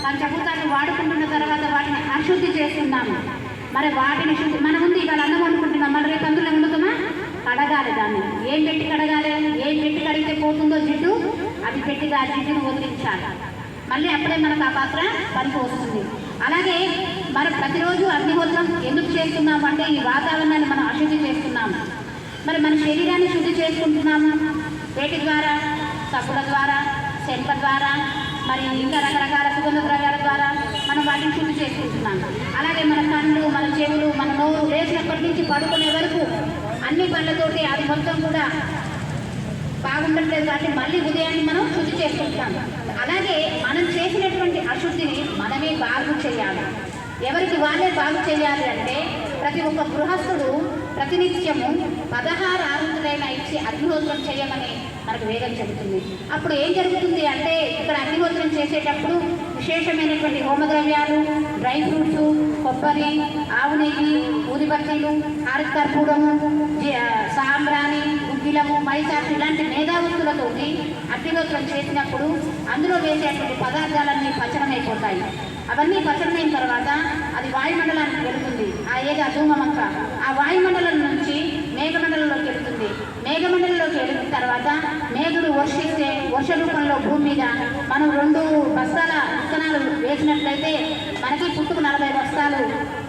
పంచభూతాన్ని వాడుకుంటున్న తర్వాత వాటిని అశుద్ధి చేస్తున్నాము. మరి వాటిని శుద్ధి మన ఉంది ఇవాళ అన్నం వండుకుంటున్నాం, మరి రేపు అందులో వండుతామా? కడగాలి. దాన్ని ఏం పెట్టి కడగాలి? ఏం పెట్టి కడిగితే పోతుందో జిడ్డు, అది పెట్టిగా ఆ జిడ్డును వదిలించాలి. మళ్ళీ అప్పుడే మనకు ఆ పాత్ర పనికి వస్తుంది. అలాగే మనం ప్రతిరోజు అగ్నిహోత్రం ఎందుకు చేస్తున్నాము అంటే ఈ వాతావరణాన్ని మనం అశుద్ధి చేస్తున్నాము. మరి మన శరీరాన్ని శుద్ధి చేసుకుంటున్నాము వేటి ద్వారా? సబ్బుల ద్వారా, శంఖ ద్వారా, మరి ఇంకా రకరకాల సుగంధ ద్రవ్యాల ద్వారా మనం వాటిని శుద్ధి చేసుకుంటున్నాం. అలాగే మన కళ్ళు, మన చెవులు, మన నోరు లేచినప్పటి నుంచి పడుకునే వరకు అన్ని పళ్ళతోటి అది మొత్తం కూడా బాగుండట్లేదు కాబట్టి మళ్ళీ ఉదయాన్ని మనం శుద్ధి చేసుకుంటాం. అలాగే మనం చేసినటువంటి అశుద్ధిని మనమే బాగు చేయాలి. ఎవరికి వాళ్ళే బాగు చేయాలి అంటే ప్రతి ఒక్క గృహస్థుడు ప్రతినిత్యము 16 ఆహుతులైనా ఇచ్చి అగ్నిహోత్రం చేయమని మనకు వేదం చెబుతుంది. అప్పుడు ఏం జరుగుతుంది అంటే ఇక్కడ అగ్నిహోత్రం చేసేటప్పుడు విశేషమైనటువంటి హోమద్రవ్యాలు, డ్రై ఫ్రూట్స్, కొబ్బరి, ఆవు నెయ్యి, ఊదిబత్తీలు, కర్పూరము, సాంబ్రాణి, గుగ్గిలము, మైసాకు ఇలాంటి మేధావస్తులతోటి అగ్నిహోత్రం చేసినప్పుడు అందులో వేసేటువంటి పదార్థాలన్నీ పచనమైపోతాయి. అవన్నీ పచనమైన తర్వాత అది వాయుమండలానికి వెళుతుంది. ఆ ఏదో ధూమమంక ఆ వాయుమండలం నుంచి మేఘమండలంలోకి వెళుతుంది. మేఘమండలంలోకి వెళ్ళిన తర్వాత మేఘుడు వర్షిస్తే వర్ష రూపంలో భూమి మీద మనం 2 బస్తాల విత్తనాలు వేసినట్లయితే మనకి పుట్టుకు 40 బస్తాలు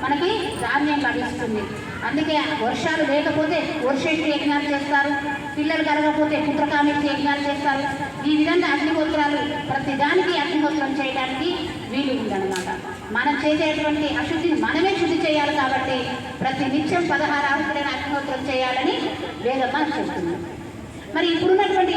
మనకి ధాన్యం లభిస్తుంది. అందుకే వర్షాలు లేకపోతే వర్షేష్టి యజ్ఞాలు చేస్తారు, పిల్లలు కలగకపోతే పుత్రకామిష్టి యజ్ఞాలు చేస్తారు. ఈ విధంగా అగ్నిహోత్రాలు ప్రతి దానికి అగ్నిహోత్రం చేయడానికి వీలు ఉందన్నమాట. మనం చేసేటువంటి అశుద్ధిని మనమే శుద్ధి చేయాలి కాబట్టి ప్రతి నిత్యం 16 ఆహుతులైన అగ్నిహోత్రం చేయాలని వేదం మనకు చెప్తుంది. మరి ఇప్పుడున్నటువంటి